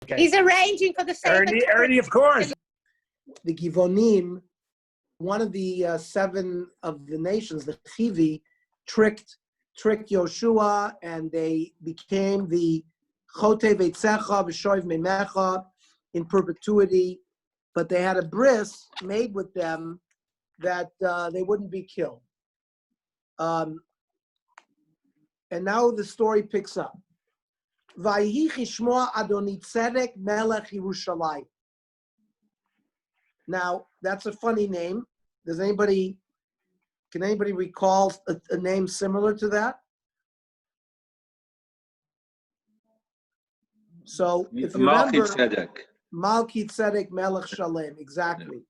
Okay. He's arranging for the sake Ernie, of course. The Givonim, one of the 7 of the nations, the Chivi, tricked Yoshua, and they became the Chote Veitzecha V'Shoiv Memecha in perpetuity. But they had a bris made with them that they wouldn't be killed. And now the story picks up. Vayhi Chishmoa Adoni Tzedek Melech Yerushalayim. Now, that's a funny name. Can anybody recall a name similar to that? So, if you remember, Malki Tzedek Melech Shalem, exactly.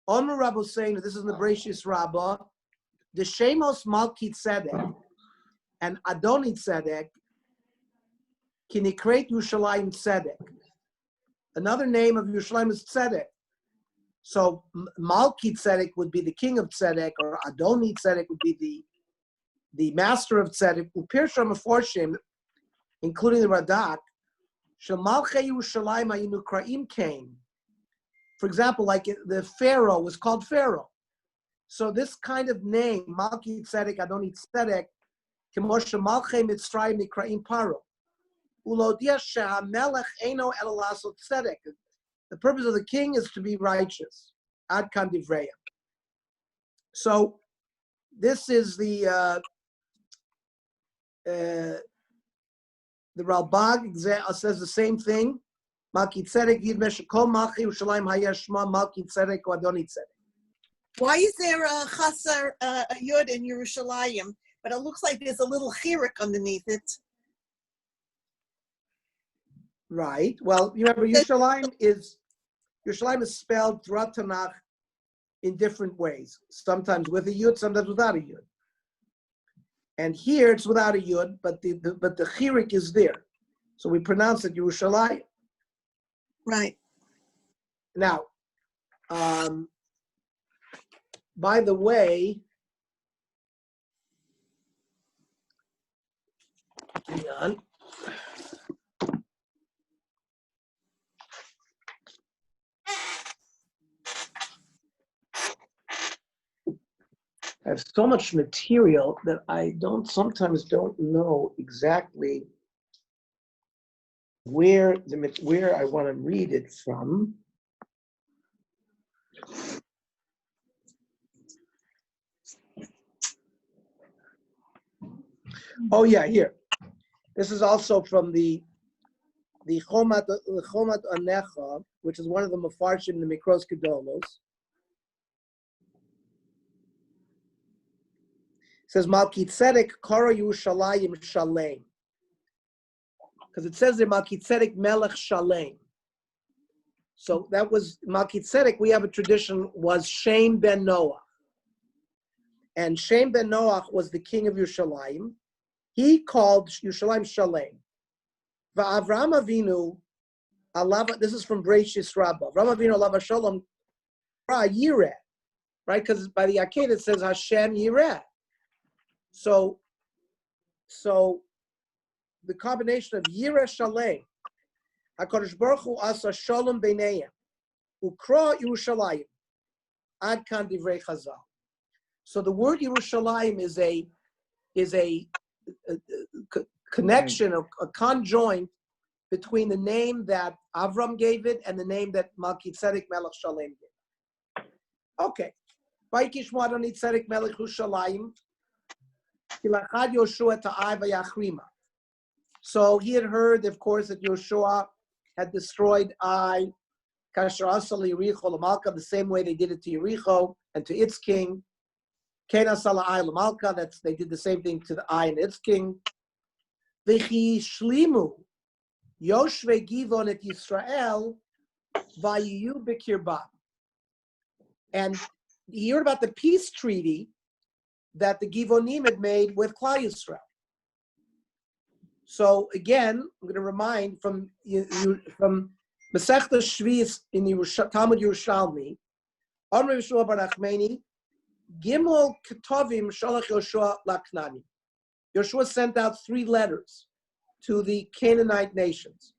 Omer Rabbi saying, this is in the Bereshis Rabbah, the Shemos Malki Tzedek and Adoni Tzedek Kinikret Yerushalayim Tzedek. Another name of Yerushalayim is Tzedek. So Malki Tzedek would be the king of Tzedek, or Adoni Tzedek would be the master of Tzedek. Upirsham Meforshim, including the Radak, Shemalchei Yerushalayim Hayinu Kraim came. For example, like the Pharaoh was called Pharaoh. So this kind of name, Malki Tzedek, Adoni Tzedek, Kemoshe Malchei Mitzrayim Nikraim Paro. Ulodia Shehamelech Eino Elalasot Tzedek. The purpose of the king is to be righteous. Ad kan divreya. So this is the Ralbag says the same thing. Malki Tzedek Yid Meshakol Malchi Yerushalayim Hayashma Malki Tzedek Adoni Tzedek. Why is there a chasar a yud in Yerushalayim, but it looks like there's a little chirik underneath it? Right. Well, you remember Yerushalayim is spelled throughout Tanakh in different ways. Sometimes with a yud, sometimes without a yud. And here it's without a yud, but the chirik is there, so we pronounce it Yerushalayim. Right. Now, by the way, hang on. I have so much material that I sometimes don't know exactly where I want to read it from. Oh yeah, here. This is also from the Chomat Anecha, which is one of the Mefarshim, the Mikros Gedolos. It says Malki Tzedek Kara Yerushalayim Shalem, because it says there Malki Tzedek Melech Shalem. So that was Malki Tzedek. We have a tradition was Shem ben Noach, and Shem ben Noach was the king of Yerushalayim. He called Yerushalayim Shalem. Va'Avram Avinu, this is from Bereshis Rabbah. Avram Avinu Alav Shalom Yireh, right? Because by the Akedah it says Hashem Yireh. So the combination of Yireh Shalem, HaKadosh Baruch Hu Asa Shalom Beinayim, Ukra Yerushalayim, Ad Kan Divrei Chazal. So the word Yerushalayim is a connection, a conjoint between the name that Avram gave it and the name that Malki Tzedek Melech Shalem gave. Okay. Vaykish Adoni Tzedek Melech Yerushalayim. So he had heard, of course, that Yoshua had destroyed Ai, the same way they did it to Yericho and to its king. They did the same thing to the Ai and its king. Yoshve Givon et Yisrael vayiyu b'kirbam. And he heard about the peace treaty that the Givonim had made with Klal Yisrael. So again, I'm going to remind from Masechta Shvius in the Talmud Yerushalmi, Amr Yeshua bar Nachmani, Gimel Ketovim Shalach Yoshua Laknani. Yoshua sent out 3 letters to the Canaanite nations.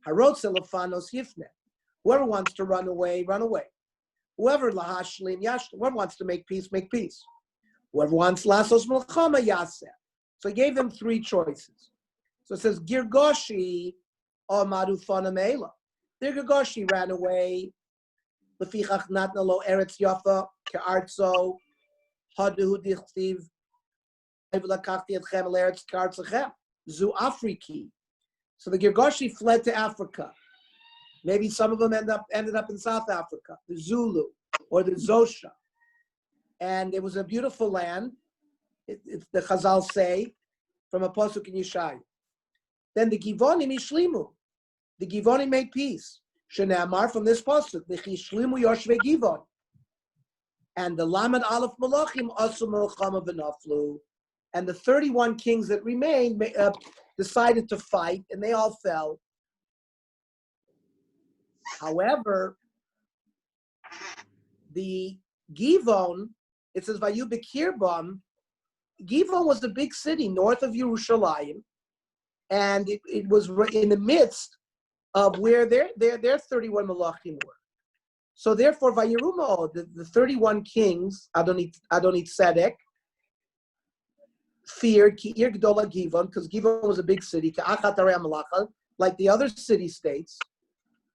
Harotze lefanos yifne. Whoever wants to run away, run away. Whoever lahashlim yashlim. Whoever wants to make peace, make peace. Whoever wants lasos melchama yaseh. So he gave them three choices. So it says Girgoshi or Marufana Meila. Girgoshi ran away. Lefichach natna lo eretz yafa ke'artzo haduhu dichtiv v'lakachti etchem l'eretz ke'artzachem zu Afriki. So the Girgoshi fled to Africa. Maybe some of them ended up in South Africa, the Zulu or the Zosha. And it was a beautiful land. It's the Chazal say from a pasuk in Yeshaya. Then the Givonim ishlimu. The Givonim made peace. Shenamar from this pasuk, the Chishlimu Yoshve Givon. And the Lamed Aleph Malachim Asu Melchama V'Naflu. And the 31 kings that remained decided to fight, and they all fell. However, the Givon, it says Vayu Bekirbam. Givon was the big city north of Yerushalayim, and it was in the midst of where their 31 Malachim were. So therefore, Vayiruma, the 31 kings, Adonit Tzedek, feared Ki'ir Gdola Givon, because Givon was a big city, Ka'achat Arei HaMalacha, like the other city-states.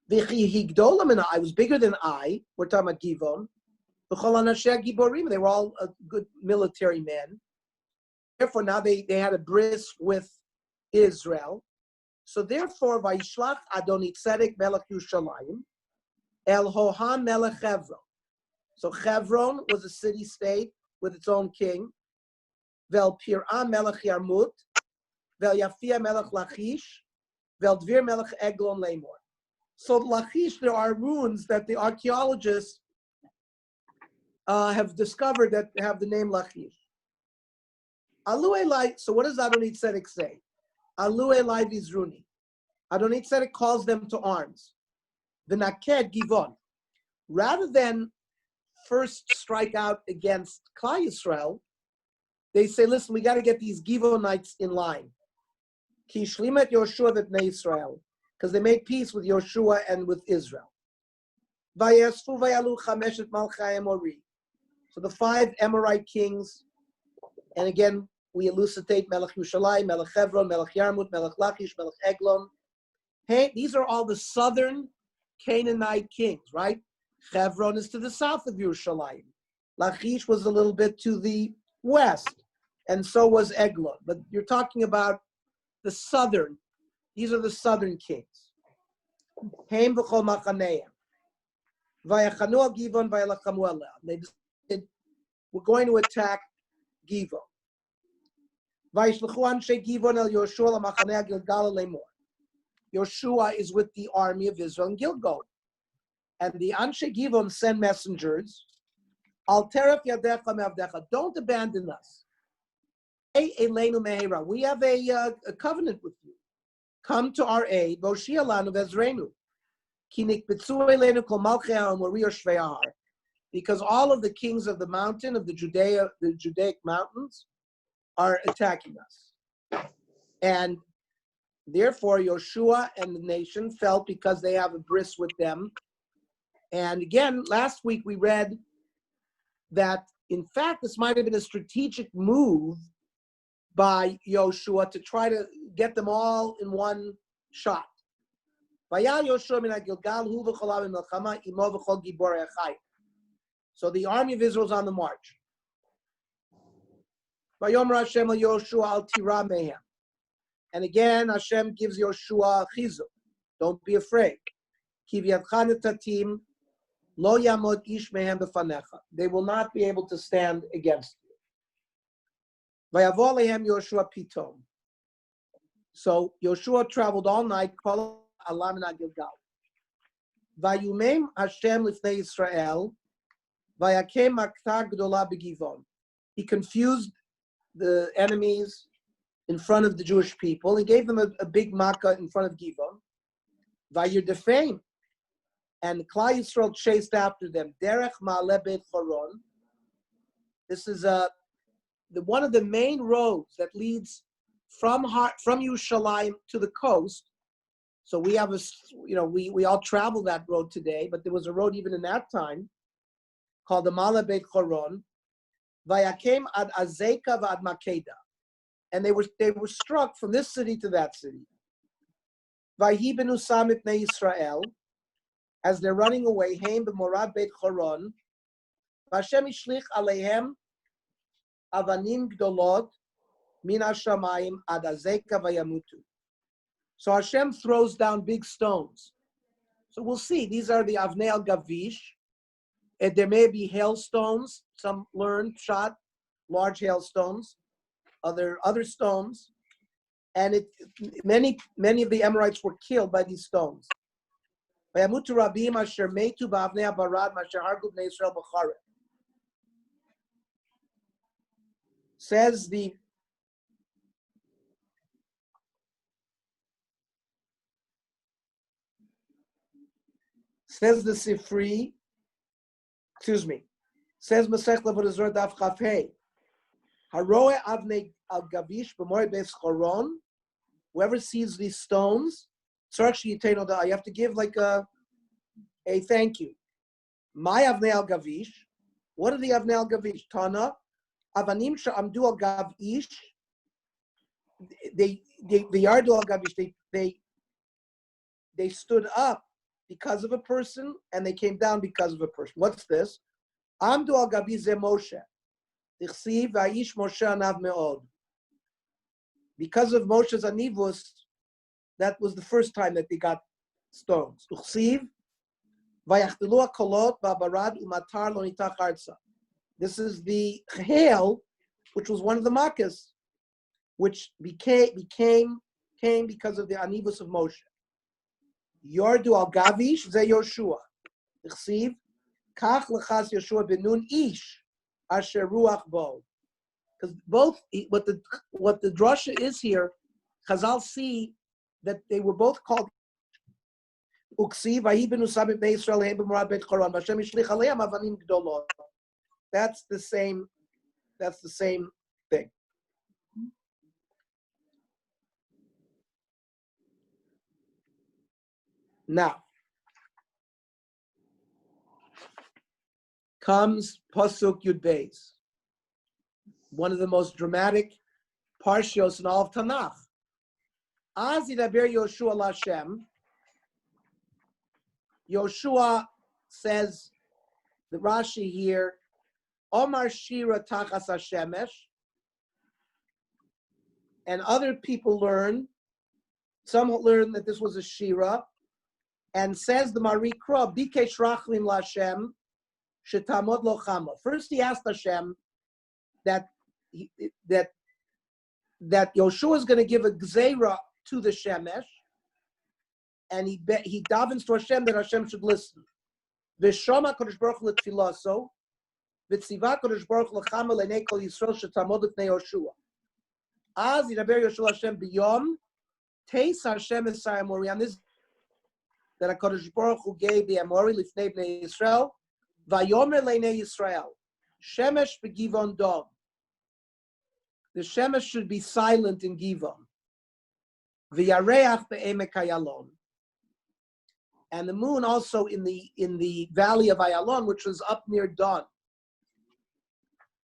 V'chi Gdola Min I was bigger than I. We're talking about Givon. V'chol Anashei Giborim, they were all good military men. Therefore, now they had a bris with Israel. So therefore, Vayishlach Adonit Tzedek Melech Yerushalayim El Hoham Melech Chevron. So Chevron was a city-state with its own king. Vel Pir'am Melech Yarmut, Vel Yafia Melech Lachish, Vel Dvir Melech Eglon Lamor. So Lachish, there are ruins that the archaeologists have discovered that have the name Lachish. Alu Elai, so what does Adonit Tzedek say? Alu Elai Vizruni. Adonit Tzedek calls them to arms. The Naked Givon. Rather than first strike out against Klal Yisrael, they say, listen, we got to get these Givonites in line. Ki shlimet Yoshua v'bnei Israel, because they made peace with Yoshua and with Israel. Vayesfu vayalu chameshet malchai Emori. So the 5 Amorite kings, and again, we elucidate Melech Yerushalayim, Melech Chevron, Melech Yarmut, Melech Lachish, Melech Eglon. Hey, these are all the southern Canaanite kings, right? Chevron is to the south of Yerushalayim. Lachish was a little bit to the west, and so was Eglon. But you're talking about the southern. These are the southern kings. Heim v'chol machaneim. Vayachanu Givon vayalachamu aleh. They decided, we're going to attack Givon. Vayishlechu anshe Givon el Yoshua lamachanei Gilgal lemor. Yoshua is with the army of Israel in Gilgal. And the anshe Givon send messengers. Al teref yadecha me'avdecha. Don't abandon us. Hey, Elenu mehera. We have a covenant with you. Come to our aid. Voshia lanu vezreinu. Ki nikbetzu elenu kol malchei ha'amori yoshvei ha'ar. Because all of the kings of the mountain, of the Judaic mountains, are attacking us. And therefore, Yoshua and the nation felt, because they have a bris with them. And again, last week we read that, in fact, this might have been a strategic move by Yoshua to try to get them all in one shot. So the army of Israel is on the march. And again, Hashem gives Yoshua chizuk. Don't be afraid. They will not be able to stand against you. Yoshua pitom. So Yoshua traveled all night. Vayumem Hashem lifnei Yisrael. Vayakem maktar gdola begivon. He confused the enemies in front of the Jewish people. He gave them a big makkah in front of Givon. Vayir defame. And Klal Yisrael chased after them. Derech Ma'aleh Beit Choron. This is one of the main roads that leads from Yerushalayim to the coast. So we have we all travel that road today, but there was a road even in that time called the Mala Beit Choron, Vayakem ad Azeka v'ad Makeda, and they were struck from this city to that city. Vayhi benu Samit ne Yisrael, as they're running away, Heim b'Morad Beit Choron, Vashem ishlich aleihem avanim gdolot min hashamayim ad Azeka vayamutu. So Hashem throws down big stones. So we'll see. These are the Avnei al Gavish. And there may be hailstones. Some learn shot large hailstones, other stones, and many of the Amorites were killed by these stones. Vayamutu rabim asher metu ba'avnei barad asher hargu bnei Yisrael b'charet. Says the Sifri, says Masech Levodazor Daf Chaf Hey, Haroe Avnei Al Gavish B'Morei Beis Choron. Whoever sees these stones, so actually you have to give like a thank you. My Avnei Al Gavish. What are the Avnei Al Gavish? Tana Avanim Sha'amdu Al Gavish. They Yardu Al Gavish. They stood up because of a person, and they came down because of a person. What's this? Amdu al gabi ze Moshe. Tichsiv vayish Moshe anav meod. Because of Moshe's anivus, that was the first time that they got stones. Tichsiv vayachtelu kolot v'abarad umatar lo nitach arza. This is the hail, which was one of the makkahs, which became because of the anivus of Moshe. Yordu al gavish ze Yoshua. Tichsiv kach lechas Yoshua benun ish asher ruach bo. Because both what the drasha is here, Chazal see that they were both called uksiv vayi benu sabim bnei Yisrael heim b'morad beit Choron v'Hashem ishlich aleim avanim gdolot. That's the same thing. Now comes Pasuk Yud Beis, one of the most dramatic parshios in all of Tanakh. Az yidaber Yoshua l'Hashem. Yoshua says, the Rashi here, Omar Shira Tachas Hashemesh, and other people some learn that this was a Shira, and says the Marikra, Bikesh Rachlim l'Hashem, Shetamod lo chama. First he asked Hashem that Yoshua is going to give a gzeira to the Shemesh, and he davens to Hashem that Hashem should listen. V'shoma Kodesh Baruch Hu l'tfilaso, v'tziva Kodesh Baruch Hu l'chama l'nei kol Yisrael shetamod l'pnei Yoshua. Az yidaber Yoshua Hashem b'yom, teis Hashem esay Amori. On this, that HaKadosh Baruch Hu gave the Amori l'fnei bnei Yisrael, v'yomer l'nei Yisrael, Shemesh b'givon dom. The Shemesh should be silent in Givon. V'yareach be'emek Ayalon. And the moon also in the valley of Ayalon, which was up near dawn.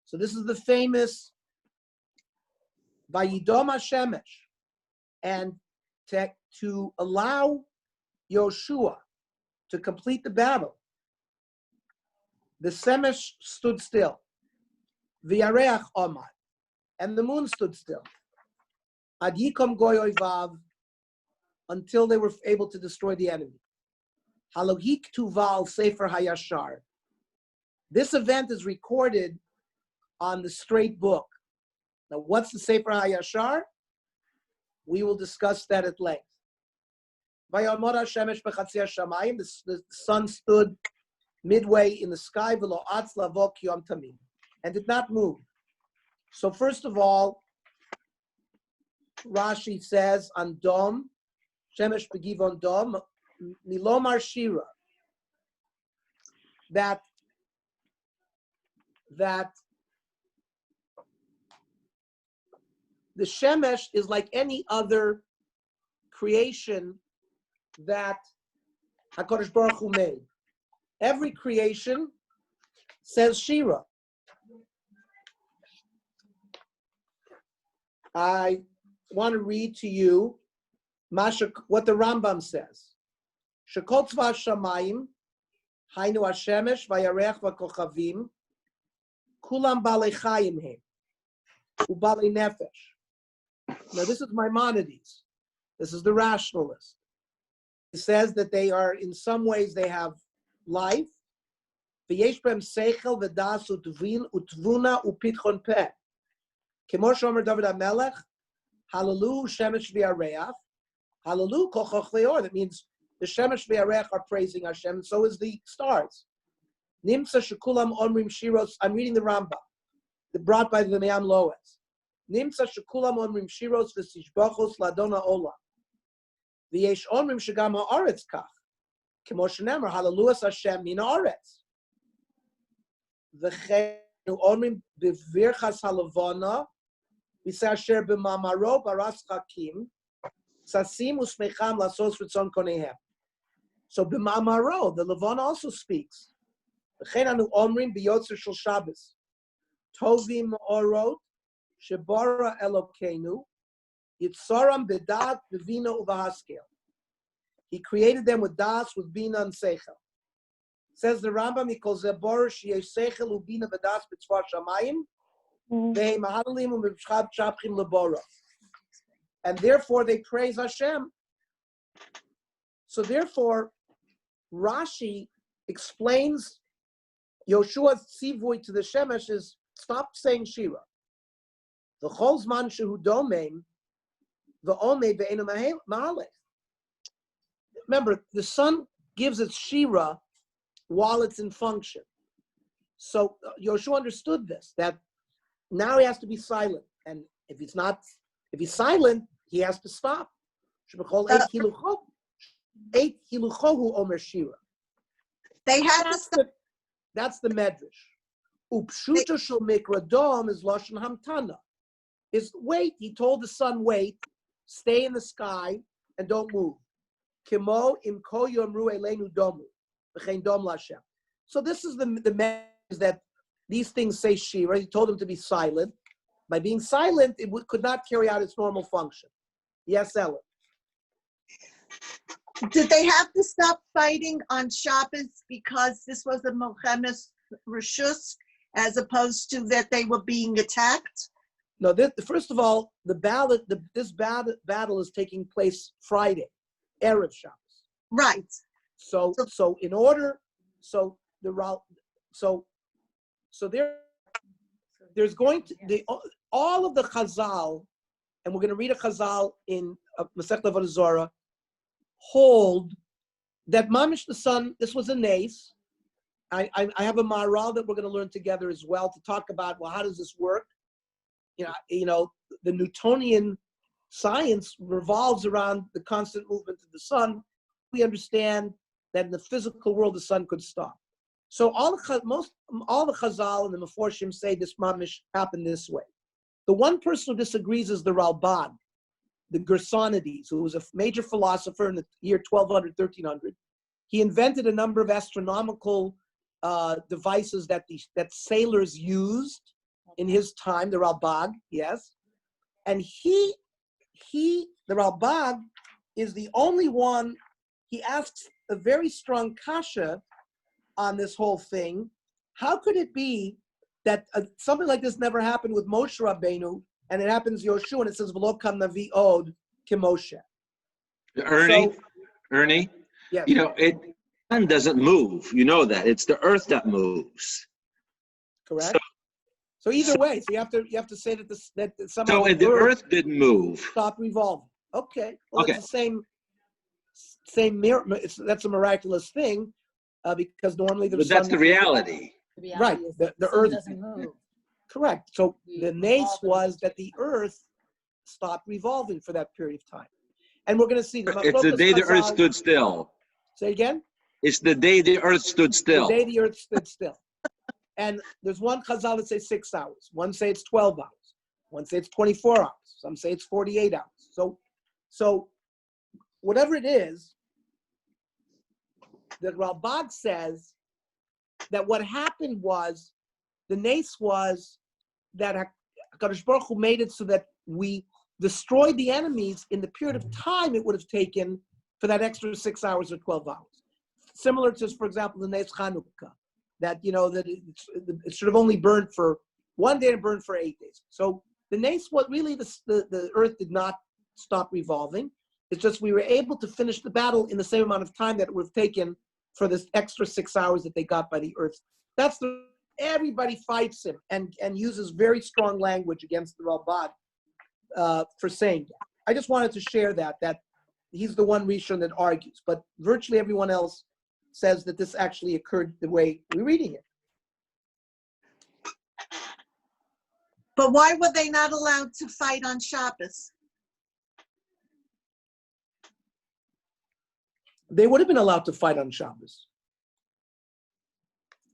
So this is the famous Vayidom HaShemesh. And to allow Yoshua to complete the battle, the Shemesh stood still. V'yareach omad. And the moon stood still. Ad yikom goy oivav, until they were able to destroy the enemy. Halogik tuval sefer hayashar. This event is recorded on the Straight Book. Now, what's the sefer hayashar? We will discuss that at length. Vayamod hashemesh bechatzi hashamayim. The sun stood midway in the sky, v'lo atz lavo kiyom tamim, and did not move. So first of all, Rashi says on Dom, Shemesh begivon Dom, Milomar Shira, that the Shemesh is like any other creation that HaKadosh Baruch Hu made. Every creation says Shira. I want to read to you what the Rambam says. Shekol tzva shamayim, hainu hashemesh vayarech v'kochavim, kulam balei chayim hem, ubalei nefesh. Now this is Maimonides. This is the rationalist. He says that they are, in some ways, they have life. V'yesh b'hem seichel v'das utvuna upitchon peh. K'mor shomer David HaMelech, halalu shemesh v'yareach, halalu kochoch leor. That means the shemesh v'yareach are praising Hashem, and so is the stars. Nimtza shekulam omrim shiros. I'm reading the Rambam, brought by the Me'am Loez. Nimtza shekulam omrim shiros v'sishbachos ladona olam. V'yesh omrim shegam ha'aretz kach. K'mo shenemar halaluas Hashem min ha'aretz. V'cheinu omrim b'virchas halavana. We say Asher b'mamaro baras chakim, sasim usmecham lasos ritzon konehem. So b'mamaro, the Levana also speaks. V'chein anu omrim b'yotzer shel Shabbos, tovim orot shebara Elokeinu, yitzoram b'dat b'vina uvahaskel. He created them with das, with bina and seichel. Says the Rambam, he calls zebor sheyesh seichel ubina v'das b'tzvar shamayim. And therefore they praise Hashem. So therefore, Rashi explains Yoshua's tzivui to the Shemesh is stop saying Shira. The cholzman shehu domein, the omei ve'enu mahalech. Remember, the sun gives its Shira while it's in function. So Yoshua understood this, that now he has to be silent, and if he's silent, he has to stop. Eight hiluchohu omer shira. They had to stop. That's the medrash. Upshuta shel mikradom is lashon hamtana. Is wait. He told the sun, wait, stay in the sky, and don't move. Kimo im ko yomru elenu domu v'chein dom lashem. So this is the medrash that these things say Shira. He told him to be silent. By being silent, it could not carry out its normal function. Yes, Ellen. Did they have to stop fighting on Shabbos because this was a Milchemes Rishus, as opposed to that they were being attacked? No. First of all, this battle is taking place Friday, Erev Shabbos. Right. So there's going to all of the Chazal, and we're going to read a Chazal in Masechet Avodah Zarah, hold that Mamish the sun. This was a nace. I have a Maharal that we're going to learn together as well to talk about. Well, how does this work? You know, the Newtonian science revolves around the constant movement of the sun. We understand that in the physical world the sun could stop. So all the Chazal and the Meforshim say this mamish happened this way. The one person who disagrees is the Ralbag, the Gersonides, who was a major philosopher in the year 1200, 1300. He invented a number of astronomical devices that sailors used in his time, the Ralbag, yes. And the Ralbag, is the only one, he asks a very strong kasha on this whole thing. How could it be that something like this never happened with Moshe Rabbeinu, and it happens Yoshua, and it says V'lo kam navi od k'Moshe? Ernie, yes. You know, the sun doesn't move. You know that. It's the earth that moves. Correct. So either way, so you have to say that somehow the earth didn't move. Stop revolving. Okay. Well, okay. It's the same that's a miraculous thing, because normally the sun. But that's the reality. Right. The earth doesn't move. Correct. So the nace was that the earth stopped revolving for that period of time. And we're going to see. It's the day the earth stood still. Say again? It's the day the earth stood still. The day the earth stood still. And there's one Chazal that says 6 hours. One say it's 12 hours. One say it's 24 hours. Some say it's 48 hours. So whatever it is, the Ralbag says that what happened was, the nace was that HaKadosh Baruch Hu made it so that we destroyed the enemies in the period of time it would have taken for that extra 6 hours or 12 hours. Similar to, for example, the Nes Chanukah, that, that it should have only burned for 1 day and burned for 8 days. So the Nes, what really the earth did not stop revolving. It's just we were able to finish the battle in the same amount of time that it would have taken for this extra 6 hours that they got by the earth. Everybody fights him and uses very strong language against the Ralbag for saying that. I just wanted to share that he's the one Rishon that argues, but virtually everyone else says that this actually occurred the way we're reading it. But why were they not allowed to fight on Shabbos? They would have been allowed to fight on Shabbos.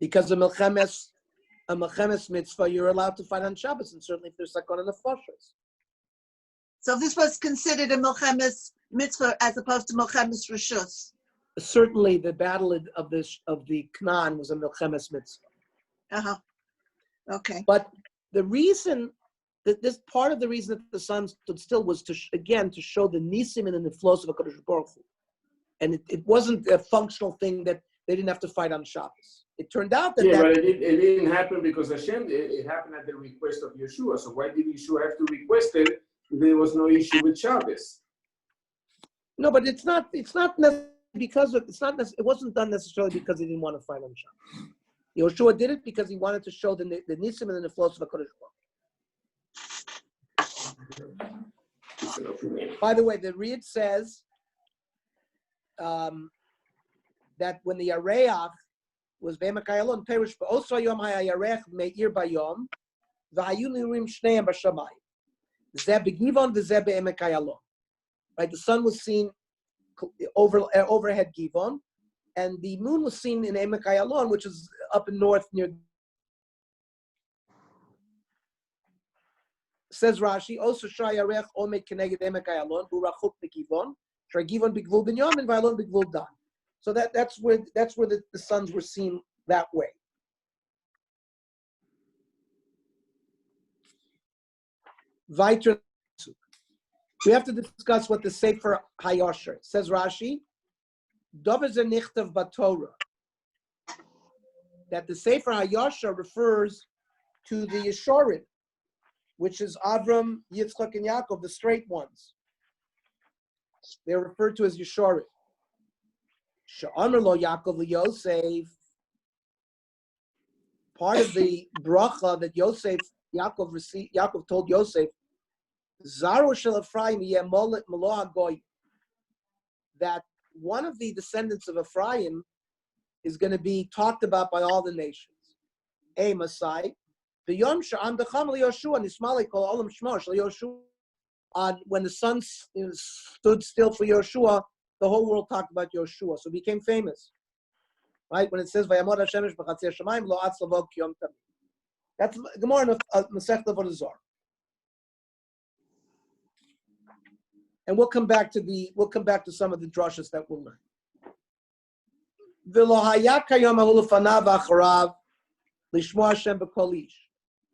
Because a Melchemes mitzvah, you're allowed to fight on Shabbos, and certainly if there's sakon in the nefashos. So this was considered a Melchemes mitzvah as opposed to Melchemes Rishus. Certainly, the battle of the Canaan was a Melchemes mitzvah. Okay. But the reason that this part of the reason that the sun stood still was to show the nisim and the niflos of HaKadosh Baruch Hu. And it wasn't a functional thing that they didn't have to fight on Shabbos. It turned out that but it didn't happen because Hashem, it happened at the request of Yeshua. So why did Yeshua have to request it if there was no issue with Shabbos? No, but it's not necessarily because it wasn't done necessarily because he didn't want to fight on Shabbos. Yeshua did it because he wanted to show the nisim and the neflos of HaKadosh Baruch Hu. By the way, the Reed says that when the Yareach was Be'emakayalon, Perish also Yom HaYarech Me'ir Bayom, V'hayu Nirim Shneim B'Shamayim. Zeh B'Givon v'Zeh Be'emakayalon. Right, the sun was seen overhead Givon, and the moon was seen in Emek Ayalon, which is up in north near. Says Rashi, also Shayarech Omek Keneged Emek Ayalon, Urachuk Begivon, Shagivon Bigvul Binyom, and Vailon Bigvul Dan. So that's where the suns were seen that way. Weiter. We have to discuss what the Sefer HaYosher says. Rashi, Dover ze nichtav b'Torah, that the Sefer HaYosher refers to the Yeshorim, which is Avram, Yitzchak, and Yaakov, the straight ones. They're referred to as Yeshorim. She'amar lo Yaakov liYosef. Part of the bracha that Yaakov told Yosef, Zaro shel Ephraim yeh molo hagoy, that one of the descendants of Ephraim is going to be talked about by all the nations. A Masai, the Yom Sha'am Decham Yoshua Nismali Kol Olam Shmo Shel Yoshua. When the sun stood still for Yoshua, the whole world talked about Yoshua, so it became famous. Right, when it says Vayamod Hashemesh b'chatzei Hashemayim lo atz lavog kiyom tamid. That's Gemara in Masechta Avodah Zarah. And we'll come back to some of the drushes that we'll learn.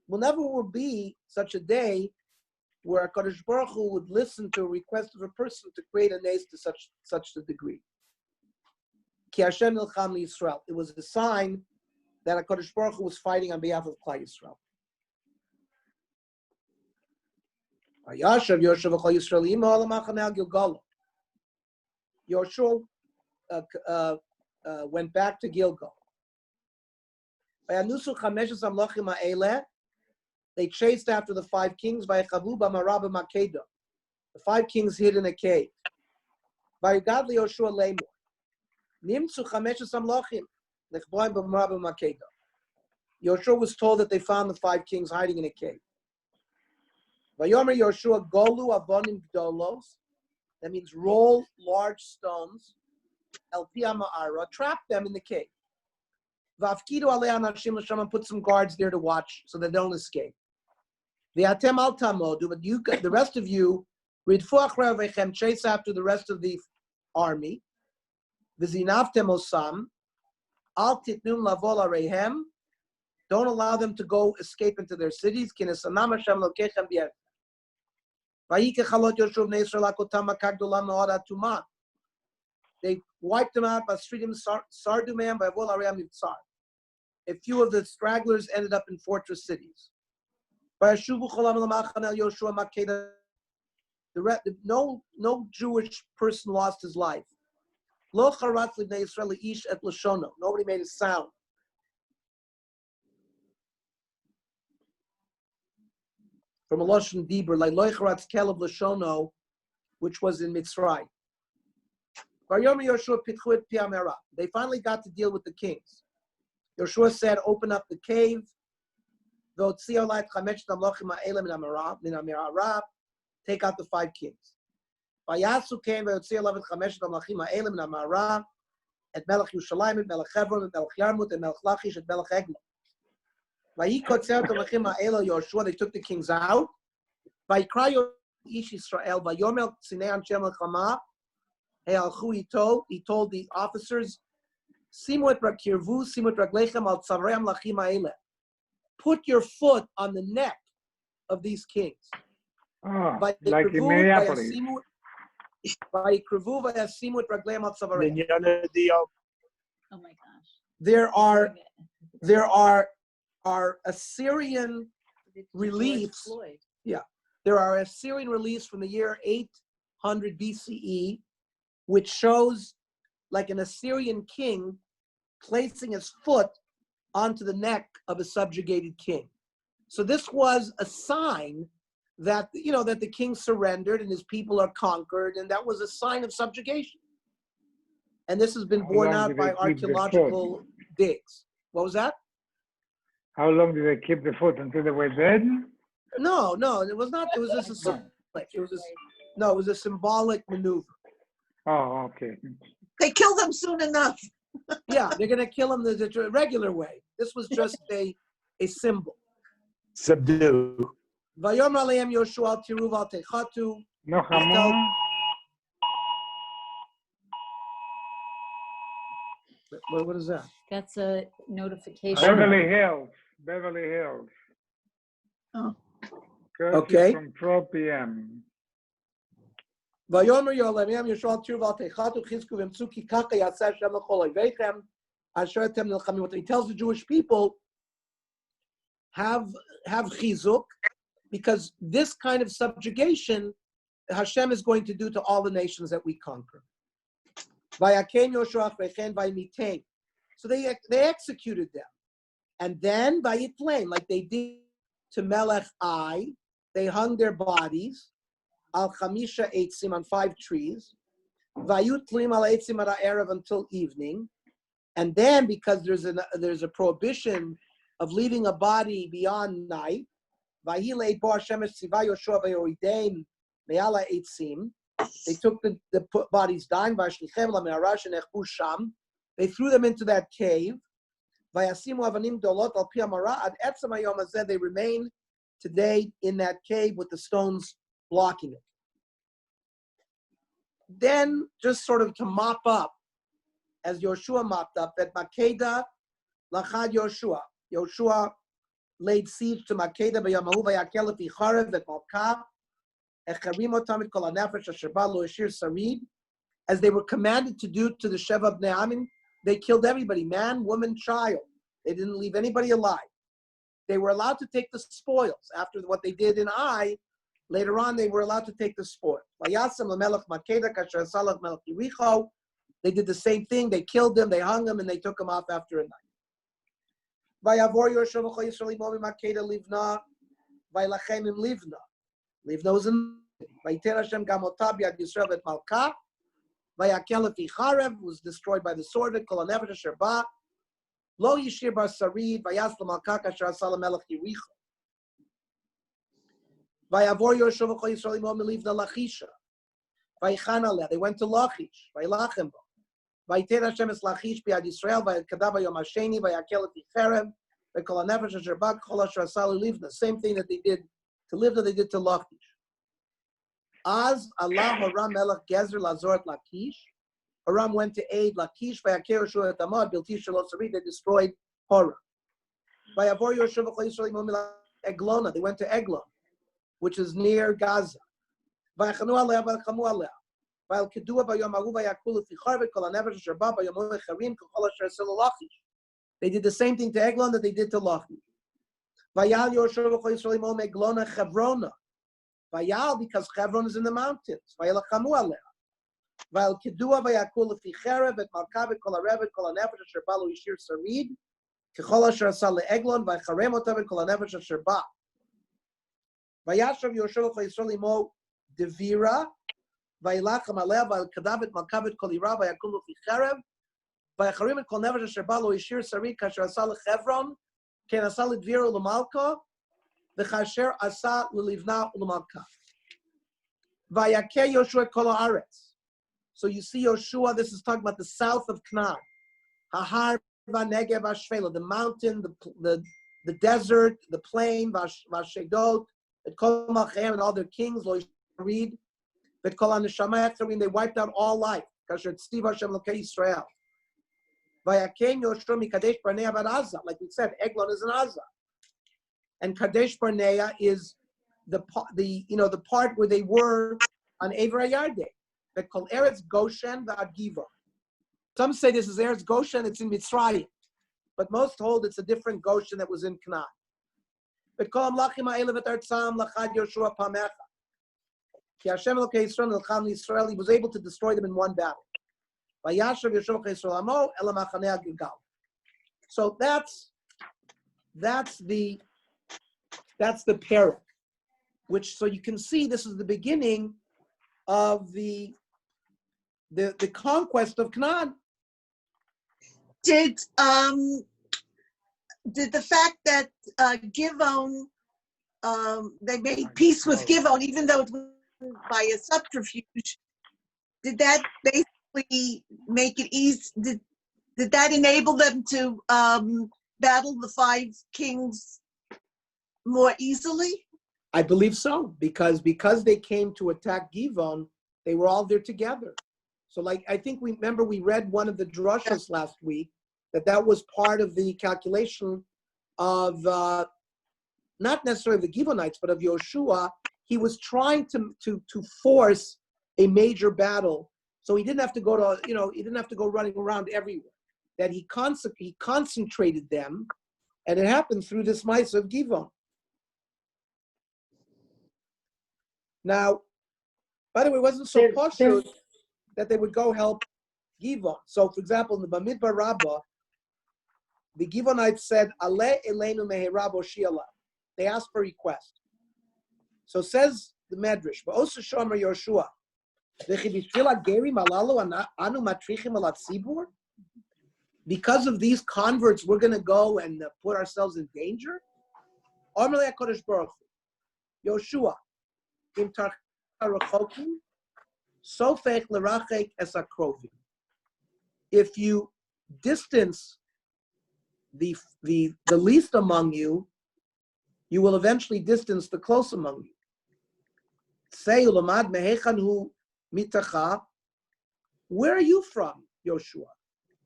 Will never will be such a day where HaKadosh Baruch Hu would listen to a request of a person to create a nace to such a degree. Ki Hashem nilcham liYisrael. It was a sign that HaKadosh Baruch Hu was fighting on behalf of Klal Yisrael. Yoshev v'chol Yisrael imo al machane al Gilgal. Yoshua went back to Gilgal. They chased after the 5 kings. The 5 kings hid in a cave. Yoshua was told that they found the 5 kings hiding in a cave. Vayomer Yoshua golu avonim gdolos. That means roll large stones. El pi ha'ma'ara, trap them in the cave. V'afkidu alei anashim l'sham, and put some guards there to watch so they don't escape. V'atem al tamodu, but you, the rest of you, ridfu achreihem, chase after the rest of the army. V'zinavtem osam, al titnum lavol areihem. Don't allow them to go escape into their cities. Kinesanam Hashem lokechem b'yed. Vayikechalot Yoshua b'nei Yisrael akotam makah gdola me'od atumah. They wiped them out, Basridim Sarduman, by Vol Aream Yitzar. A few of the stragglers ended up in fortress cities. No Jewish person lost his life. Nobody made a sound. From a Lashon Dibur, like Loicharatz Kelev Lashono, which was in Mitzrayim. They finally got to deal with the kings. Yoshua said, open up the cave. Take out the 5 kings. Et Melech Yerushalayim, et Melech Hebron, et Melech Yarmut, et Melech Lachish, et Melech Eglon. Yoshua, they took the kings out. He told the officers, put your foot on the neck of these kings. Oh, like in Minneapolis. Oh my gosh. There are Assyrian reliefs. Yeah, there are Assyrian reliefs from the year 800 BCE, which shows like an Assyrian king placing his foot onto the neck of a subjugated king. So this was a sign that, that the king surrendered and his people are conquered, and that was a sign of subjugation. And this has been borne out by archaeological digs. What was that? How long did they keep the foot until they were dead? No, it was not. It was just it was a symbolic maneuver. Oh, okay. They killed them soon enough. Yeah, they're going to kill him the regular way. This was just a symbol. Subdue. Vayom aleim Yoshua al tiruv al techatu. No hamon. What is that? That's a notification. Beverly Hills. Oh. Okay. From 12 p.m. Vayomer Yoleim Yoshua al tiruv al techatu chizku v'mtzuki kaka yaseh Hashem l'chol oivechem asher etem nilchamim. He tells the Jewish people, have chizuk, because this kind of subjugation Hashem is going to do to all the nations that we conquer. So they executed them. And then like they did to Melech Ai, they hung their bodies al chamisha eitzim, on 5 trees. Vayutlim al eitzim at ha'erev, until evening. And then, because there's a prohibition of leaving a body beyond night, they took the bodies dying. They threw them into that cave. They remain today in that cave with the stones blocking it. Then, just sort of to mop up, as Yoshua mopped up, that Makeda lachad Yoshua laid siege to Makeda b'yamahu v'yakel lefi charev et malkav echarim otam et kol hanefesh asher ba lo yashir sarid. As they were commanded to do to the Sheva Bnei Amin, they killed everybody, man, woman, child. They didn't leave anybody alive. They were allowed to take the spoils. After what they did in Ai, later on they were allowed to take the spoil. Vayasem lemelech Makeda kasher asalach melech Yericho. They did the same thing. They killed them, they hung them, and they took them off after a night. Vayavor Yoshua v'chol Yisrael imo Makeda livna, vaylachem im livna. Livna was in. Vayiter Hashem gamotab yad Yisrael et malka. Vayakel lefi charev, was destroyed by the sword. Kol hanefesh asher ba lo yishir bar sarid. Vayas lemalka kasher asal melech Yericho. Vayavor Yoshua v'chol Yisrael imo livna lachisha. Vaychan aleh. They went to Lachish. Vaylachem bo. Vayiter Hashem es Lachish b'yad Yisrael, vayakadav vayom hasheni, vayakel lefi cherev, v'kol hanefesh asher ba kol asher asal livna. Same thing that they did to Livna, they did to Lachish. Az Allah hara melech gezer lazor et Lachish, Aram went to aid Lakish, Vayaker Yoshua et Amad, Bilti Shelo Sarid, they destroyed Horah. Vayavor Yoshua v'chol Yisrael imom Eglona, they went to Eglon, which is near Gaza. Vayachanu aleh, vaychamu aleh. Vayal kedua vayom aru vayakulu fi charvet kol hanevesh asher ba vayom lecharim kol asher asel Lachish. They did the same thing to Eglon that they did to Lachish. Vayal Yoshua v'chol Yisrael imom Eglona Chevrona. Vayal, because Chevron is in the mountains. Vayalachamu aleh. Vayal kedua vayakulu fi cherev et malkavet kol harevet kol hanefesh asher ba lo yishir sarid kechol asher asal leEglon vaycharem otavet kol hanefesh asher ba. Vayashav Yoshua v'chol Yisrael imo devira. Vayilacham aleh vayalkadavet malkavet kol ira vayakulu fi cherev vaycharim et kol nefesh asher ba lo yishir sarid kasher asal leChevron ken asal ledvira ulemalka v'chasher asal lelivna ulemalka. Vayakeh Yoshua kol haaretz. So you see Yoshua, this is talking about the south of Canaan. Hahar v'negev v'ashvela, the mountain, the desert, the plain, v'ashedot, et kol malchem and all their kings, lo yishrid, et kol haneshama echarim, they wiped out all life. Kasher tztiv Hashem l'kei Yisrael. Vayakem Yoshua mikadesh barnea vad Aza, like we said, Eglon is in Aza, and Kadesh Barnea is the part where they were on Ever Yarde. They call Eretz Goshen v'Agiva. Some say this is Eretz Goshen, it's in Mitzrayim, but most hold it's a different Goshen that was in Canaan. But call Lachim ha'elev et artzam lachad Yoshua pamecha. Ki Hashem Elokei Yisrael nilcham Yisrael, he was able to destroy them in one battle. Vayashav Yoshua Yisrael amo ela machanei Gilgal. So that's the parak, which so you can see this is the beginning of the conquest of Canaan. Did the fact that Givon, they made peace with Givon, even though it was by a subterfuge, did that basically make it easy? Did that enable them to battle the five kings more easily? I believe so, because they came to attack Givon, they were all there together. So like, I think we read one of the drushas last week, that was part of the calculation of, not necessarily the Givonites, but of Yoshua. He was trying to force a major battle. So he didn't have to go running around everywhere. That he concentrated them, and it happened through this mice of Givon. Now, by the way, it wasn't so poshut that they would go help Givon. So, for example, in the Bamidbar Rabbah, the Givonites said, Ale Elenu Meherabo Shiala. They asked for a request. So says the Medrash, V'osa Shomer Yoshua, because of these converts, we're going to go and put ourselves in danger? Yoshua, if you distance the least among you, you will eventually distance the close among you. Say, where are you from, Yoshua?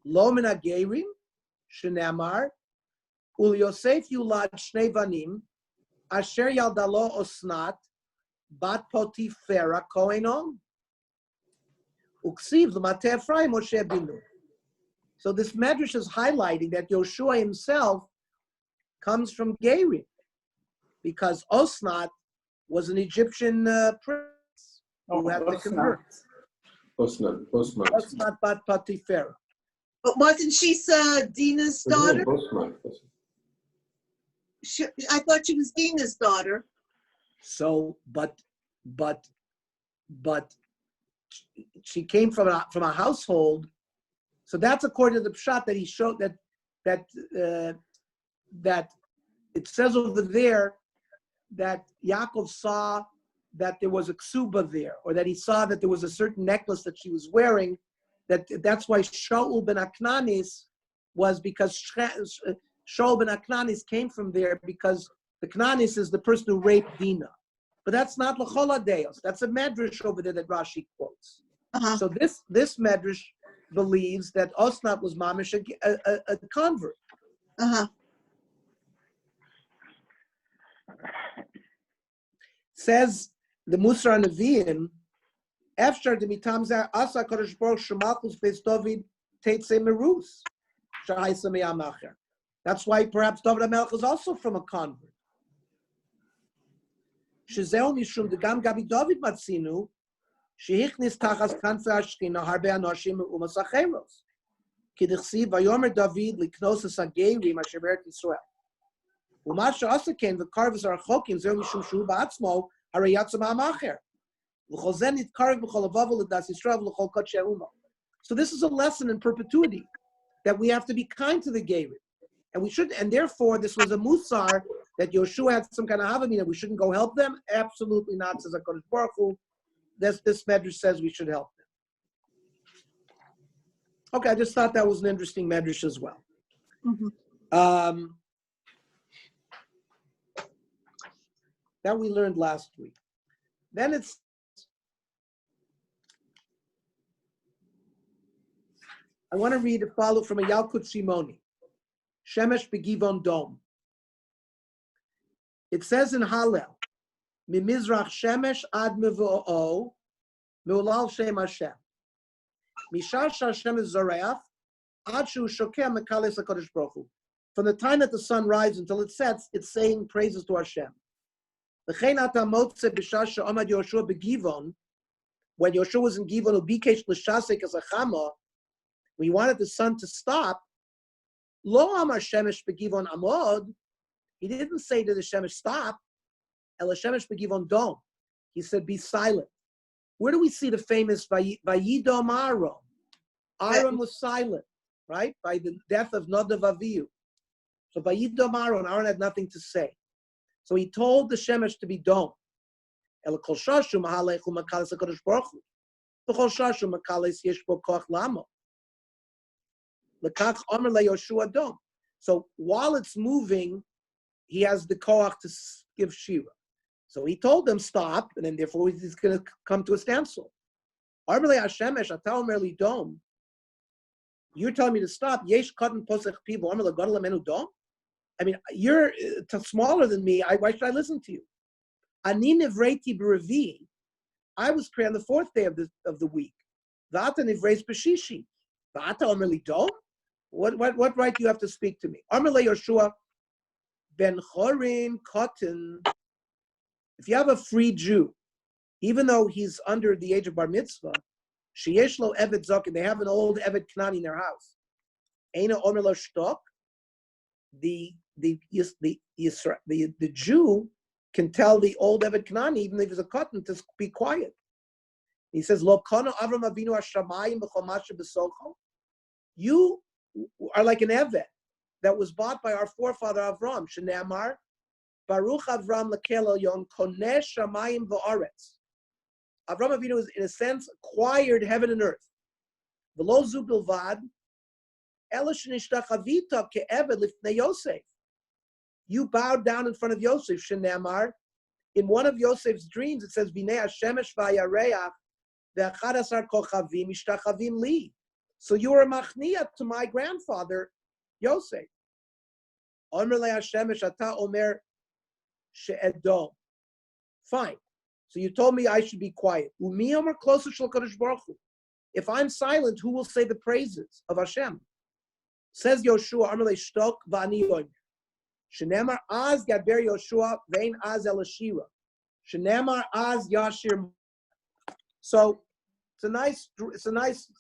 Lo min hagerim, shenamar, ul Yosef yulad shnei vanim, asher yaldalo osnat, bat potifera kohenon, uksiv l'mateh Ephraim Moshe binu. So this medrash is highlighting that Yoshua himself comes from Gerim, because Osnat was an Egyptian prince who had to convert. Osnat bat Potiphera. But wasn't she Dina's daughter? I thought she was Dina's daughter. So, but she came from a household. So that's according to the pshat that he showed that it says over there that Yaakov saw that there was a ksuba there, or that he saw that there was a certain necklace that she was wearing. That's why Shaul ben Aknanis was, because Shaul ben Aknanis came from there, because the Knanis is the person who raped Dinah. But that's not l'chol hadeos. That's a medrash over there that Rashi quotes. Uh-huh. So this medrash believes that Osnat was mamish a convert. Uh-huh. Says the Musar Nevi'im, after the mitam zeh asa Kadosh Baruch Shemalchus Beis David Teitzei Merus Sha'isa Me'amacher. That's why perhaps David HaMelech is also from a convert. Shezeu mishum degam gabi David matzinu shehichnis tachas kanfei Hashchina harbe anoshim u'umas acheros. Ki dichsiv vayomer David liknos es hagerim asher be'eretz Yisrael. U'ma she'asa ken v'karvus archokim zeu mishum shu ba'atzmo harei yatsa ma'amacher. So this is a lesson in perpetuity, that we have to be kind to the Gerim. And we should, and therefore this was a musar that Yoshua had some kind of havamina that we shouldn't go help them. Absolutely not, says HaKadosh Baruch Hu. This medrash says we should help them. Okay, I just thought that was an interesting medrash as well. Mm-hmm. That we learned last week. Then I want to read a follow from a Yalkut Simoni. Shemesh Begivon Dom. It says in Hallel, Mimizrach Shemesh ad mevo'o, me'ulal Shem Hashem. Mishar Hashem is Zoreach, ad shu shokeh mekalis HaKadosh Baruch Hu. From the time that the sun rises until it sets, it's saying praises to Hashem. V'chein ata motze b'shar she'omad Yoshua begivon, when Yoshua was in Givon, ubikesh l'shasek as a chama, when he wanted the sun to stop, lo amar shemesh begivon amod, he didn't say to the shemesh stop, el shemesh begivon dom. He said be silent. Where do we see the famous vayidom Aaron? Aaron was silent, right? By the death of Nadav Avihu. So vayidom Aaron had nothing to say. So he told the shemesh to be dom. El kol shashu mahalechu makalis HaKadosh Baruch Hu. V'chol shashu makalis yesh bo koach lamo. So while it's moving, he has the koach to give shiur. So he told them stop, and then therefore he's going to come to a standstill. You're telling me to stop. I mean, you're smaller than me. Why should I listen to you? I was created on the fourth day of the week. What right do you have to speak to me? Amalei Yoshua ben Chorin Cotton. If you have a free Jew, even though he's under the age of bar mitzvah, sheyesh lo eved zokin, they have an old eved knani in their house. Eina omer lo shtok. The Jew can tell the old eved knani, even if he's a cotton, to be quiet. He says, Lo kono Avram Avinu hashamayim b'chomasha b'socho. You are like an eved that was bought by our forefather Avram. Shneamar, Baruch Avram lekelo yon koneh shamayim v'aretz. Avram Avinu is, in a sense, acquired heaven and earth. V'lo zu bilvad, ela shenishtachavitam ke'eved lifnei Yosef. You bowed down in front of Yosef. Shneamar, in one of Yosef's dreams, it says, V'nei hashemesh v'yareach ve'achadasar kochavim ishtachavim li. So you were a machniah to my grandfather, Yosef. Omer le hashemesh ata omer she'edom. Fine. So you told me I should be quiet. Umi omer closer shel Kadosh Baruch Hu. If I'm silent, who will say the praises of Hashem? Says Yoshua, Omer le shtok v'ani omer. Shenemar az gaber Yoshua vein az el Shira. Shenemar az yashir. So it's a nice.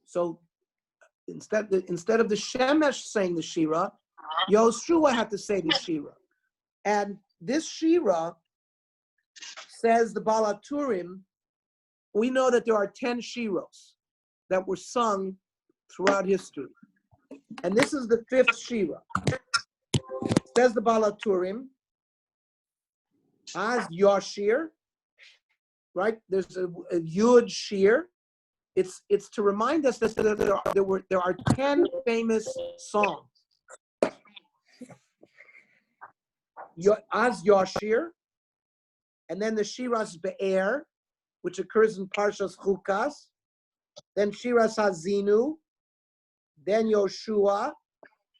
So instead of the Shemesh saying the Shira, Yoshua had to say the Shira. And this Shira, says the Baal HaTurim, we know that there are 10 Shiros that were sung throughout history. And this is the 5th Shira. Says the Baal HaTurim, as Yashir, right? There's a Yud Shir. It's to remind us that there are 10 famous songs. Az Yashir, and then the Shiras Be'er, which occurs in Parshas Chukas, then Shiras Hazinu, then Yoshua,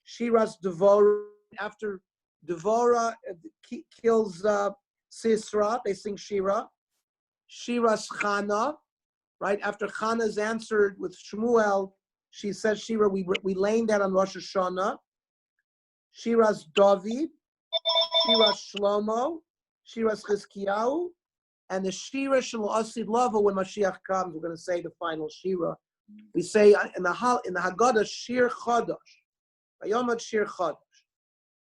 Shiras Devora. After Devora kills Sisra, they sing Shira. Shiras Chana, right? After Chana is answered with Shmuel, she says Shira, we lay that on Rosh Hashanah. Shiras David, Shiras Shlomo, Shiras Chizkiyahu, and the Shira Shel Asid Lava, when Mashiach comes, we're going to say the final Shira. We say in the Haggadah, Shir Chodosh, Vayomad Shir Chodosh.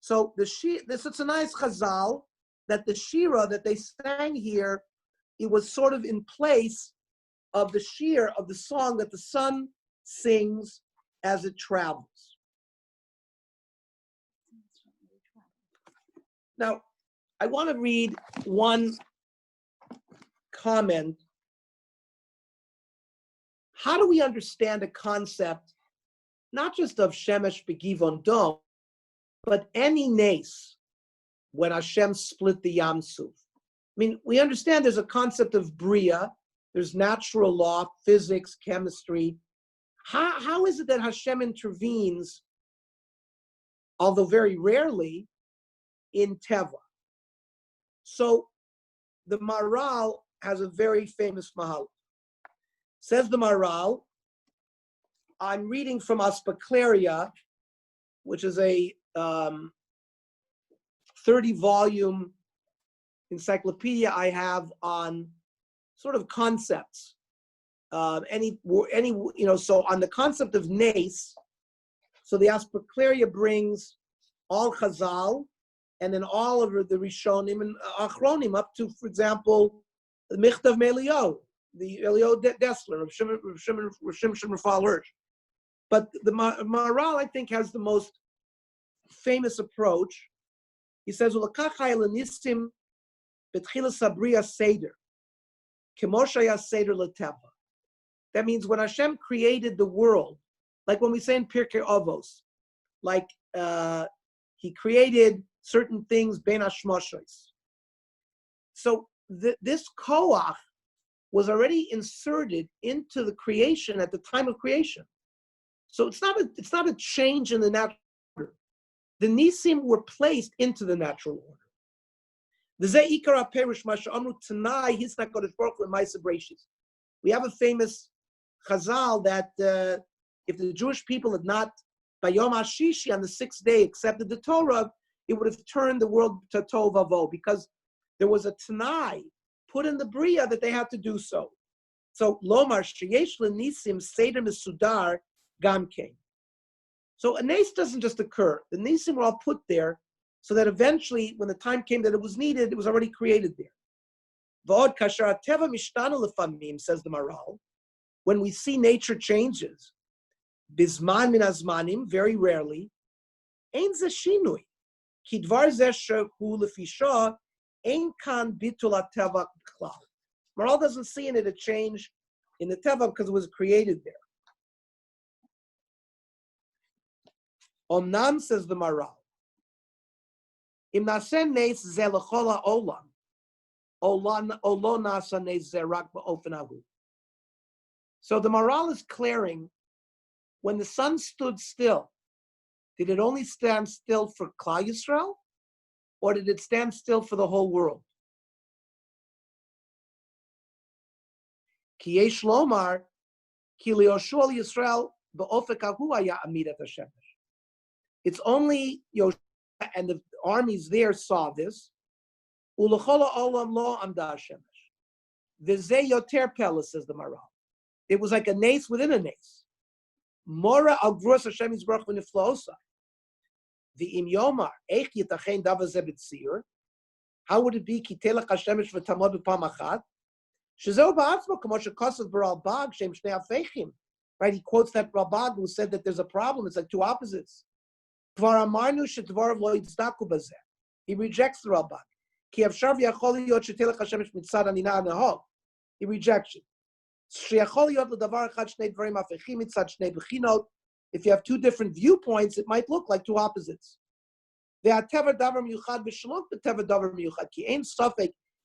So it's a nice chazal that the Shira that they sang here, it was sort of in place of the Shir, of the song that the sun sings as it travels. Now, I want to read one comment. How do we understand a concept, not just of Shemesh Begivon Dom, but any nace when Hashem split the Yam Suf? I mean, we understand there's a concept of Bria, there's natural law, physics, chemistry. How is it that Hashem intervenes, although very rarely, in Teva? So the Maharal has a very famous Mahal. Says the Maharal, I'm reading from Aspaclaria, which is a 30-volume encyclopedia I have on sort of concepts. So on the concept of nace, so the Aspaclaria brings all Chazal, and then all of the Rishonim and Achronim up to, for example, the Michtav Melio, the Elio Dessler, of Shimon Rafal Hirsch. But the Maharal, I think, has the most famous approach. He says, that means when Hashem created the world, like when we say in Pirkei Avos, like he created certain things ben hashmoshes. So this koach was already inserted into the creation at the time of creation. So it's not a change in the natural order. The nisim were placed into the natural order. We have a famous chazal that if the Jewish people had not, by Yom HaShishi, on the 6th day, accepted the Torah, it would have turned the world to Tov Vavo, because there was a Tanai put in the Bria that they had to do so. So, Lomar, Sheyesh L'Nisim, Seder Mesudar, Gamkein. So, a nace doesn't just occur. The Nisim were all put there so that eventually, when the time came that it was needed, it was already created there. V'od Kashar Teva Mishtana Lefamim, says the Maharal, when we see nature changes, Bizman min azmanim, very rarely, Ein ze shinui. Ki dvar ze shehu lefisha, ein kan bitul ha-teva b'klal. Maharal doesn't see in it a change in the teva because it was created there. Omnam, says the Maharal, Im nasen neis ze l'chol ha'olam, olo nasa neis ze rak ba'ofen hahu. So the Maharal is clearing, when the sun stood still, did it only stand still for Klal Yisrael, or did it stand still for the whole world? Ki yesh lomar, ki liyoshua Yisrael ba'ofek hahu haya amidat hashemesh. It's only Yoshua and the armies there saw this. U'lechol ha'olam lo amda hashemesh. V'zeh yoter pele, says the Maharal. It was like a nace within a nace. Mora al gros Hashem Yisbarach v'niflaosa. V'im yomar eich yitachein davar ze b'tzir. How would it be ki telech Hashemesh v'tamod b'pam achat? Shezeu ba'atzmo k'mo shekosav b'ral bag shem shnei afeichim. Right? He quotes that Rabag who said that there's a problem. It's like two opposites. Kvar amarnu shetvorav lo yitzdaku b'zeh. He rejects the Rabag. Ki avshar v'yachol yot shetelech Hashemesh mitzad anina anahog. He rejects it. If you have two different viewpoints, it might look like two opposites.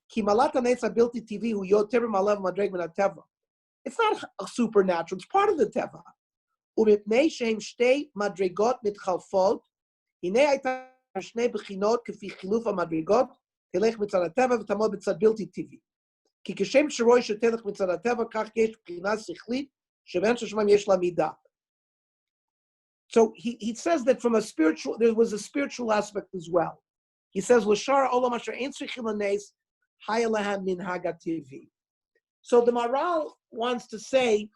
Ki malata netza bilti TV hu yoter malev madreg min hateva. It's not a supernatural, it's part of the teva. Umipnei shehem shtei madregot mitchalfot, hine hayta shnei bechinot kefi chiluf hamadregot, telech mitzad hateva v'tamod mitzad bilti TV. כי כשם שרוי שתלך מצד הטבע, כך יש בחינה שכלית, שבין ששמם יש לה מידה. So he says that from a spiritual, there was a spiritual aspect as well. He says, L'shara olam asher ein tzrichim lanes, haya lahem min haga TV. So the Maral wants to say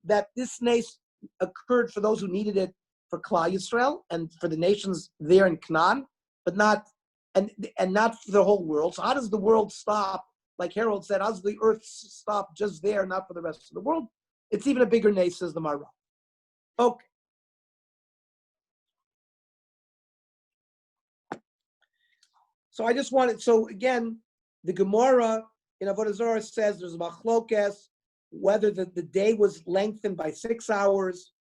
that this nace occurred for those who needed it for Klal Yisrael and for the nations there in Canaan, but not, and not for the whole world. So how does the world stop? Like Harold said, how does the earth stop just there, not for the rest of the world? It's even a bigger nace, says the Maral. Okay. So I just wanted, so again, the Gemara in Avodah Zarah says there's a machlokes, whether the day was lengthened by 6 hours,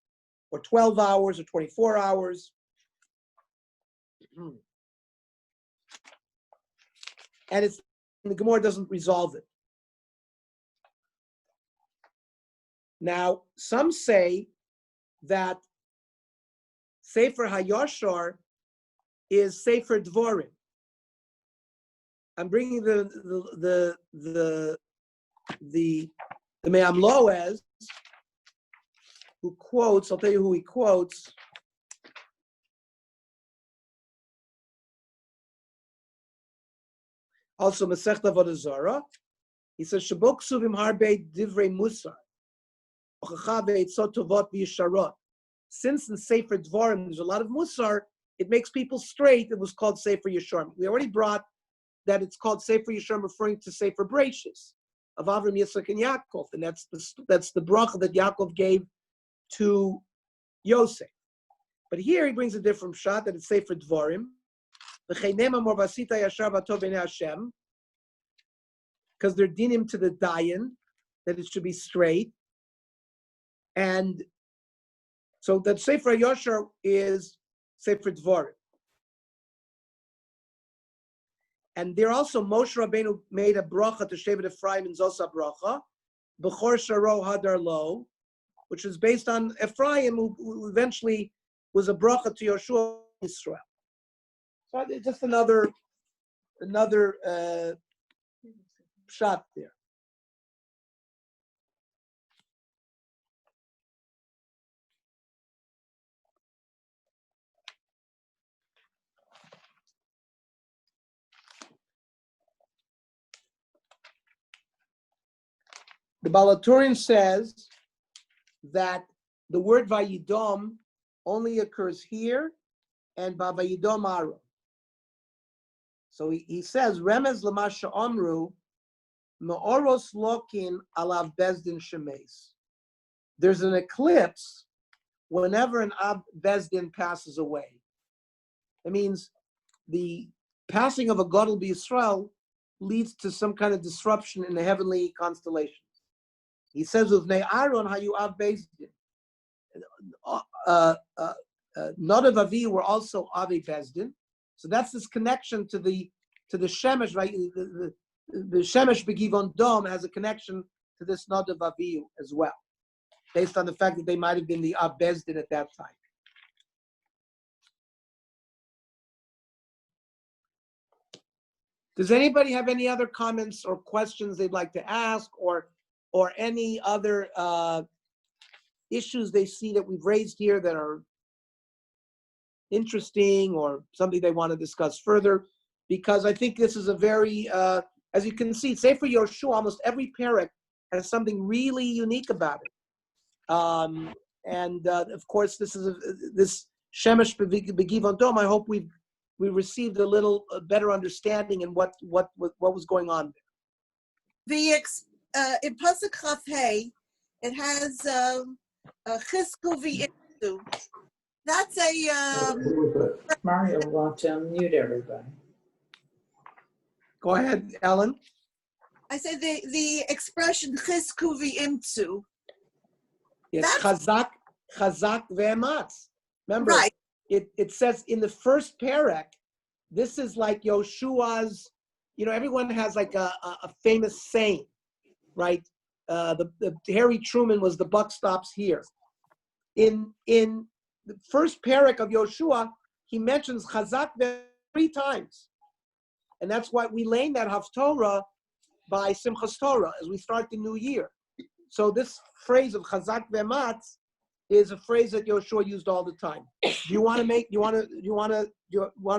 or 12 hours, or 24 hours. And the Gemara doesn't resolve it. Now, some say that Sefer HaYashar is Sefer Dvorim. I'm bringing the Me'am Loez, who quotes, I'll tell you who he quotes. Also, Masechta Avodah Zarah. He says, Shabok Suvim Harbe Divrei Musar. Since in Sefer Dvarim there's a lot of Musar, it makes people straight. It was called Sefer Yesharim. We already brought that it's called Sefer Yesharim, referring to Sefer Bereshis of Avram, Yitzchak, and Yaakov, and that's the bracha that Yaakov gave to Yosef. But here he brings a different shot that it's Sefer Dvarim. Because they're dinim to the dayan, that it should be straight. And so that Sefer Yashar is Sefer Dvarim. And there also Moshe Rabbeinu made a bracha to Shevet Ephraim in Zosa bracha, Bechor Sharo Hadar Lo, which is based on Ephraim, who eventually was a bracha to Yoshua Israel. So just another shot there. The Balaturian says that the word Vayidom only occurs here and Vayidom Aro. So he says, Remez Lamasha Omru, Me'oros Lokin Alav Bezdin Shemes. There's an eclipse whenever an Ab Bezdin passes away. It means the passing of a Gadol B'Yisrael leads to some kind of disruption in the heavenly constellations. He says, Uvnei Aaron Hayu Ab Bezdin. Nadav Avi were also Avi Bezdin. So that's this connection to the Shemesh, right? The Shemesh Begivon Dom has a connection to this Nadav Avihu as well, based on the fact that they might have been the Ab Bezdin at that time. Does anybody have any other comments or questions they'd like to ask, or any other issues they see that we've raised here that are interesting, or something they want to discuss further? Because I think this is a very, as you can see, Sefer Yoshua, almost every parak has something really unique about it. And of course, this is this Shemesh Begivon Dom. I hope we received a little better understanding in what was going on there. In Pasuk Chaf Hey, it has Chizku v'Itzu. That's a Mario wants to unmute everybody. Go ahead, Ellen. I said the expression Chizku v'Imtzu. Yes, Chazak ve'ematz. Remember, Right. It says in the first parak, this is like Yoshua's everyone has like a famous saying, right? The Harry Truman was the buck stops here. In the first parak of Yoshua, he mentions Chazak 3 times. And that's why we lay that Haftorah by Simchas Torah as we start the new year. So this phrase of Chazak ve'ematz is a phrase that Yoshua used all the time. Do you wanted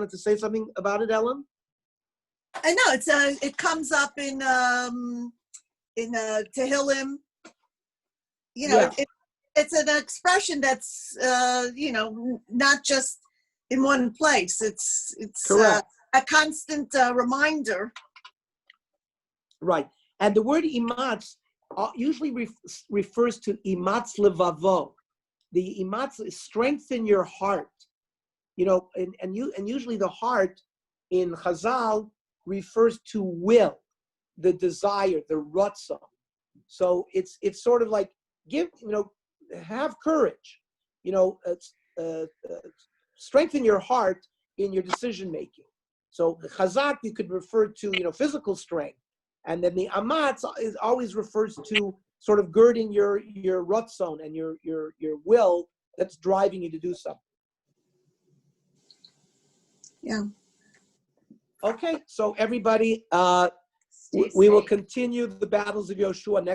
to say something about it, Ellen? I know it comes up in Tehillim. Yeah. It's an expression that's not just in one place. It's Correct. A constant reminder. Right. And the word imatz usually refers to imatz levavo. The imatz is strengthen your heart. And usually the heart in Chazal refers to will, the desire, the ratzon. So it's sort of like have courage. Strengthen your heart in your decision making. So chazak you could refer to physical strength, and then the amatz always refers to sort of girding your ratzon and your will that's driving you to do something. Yeah. Okay, so everybody, Stay we will safe. continue the battles of Yoshua next.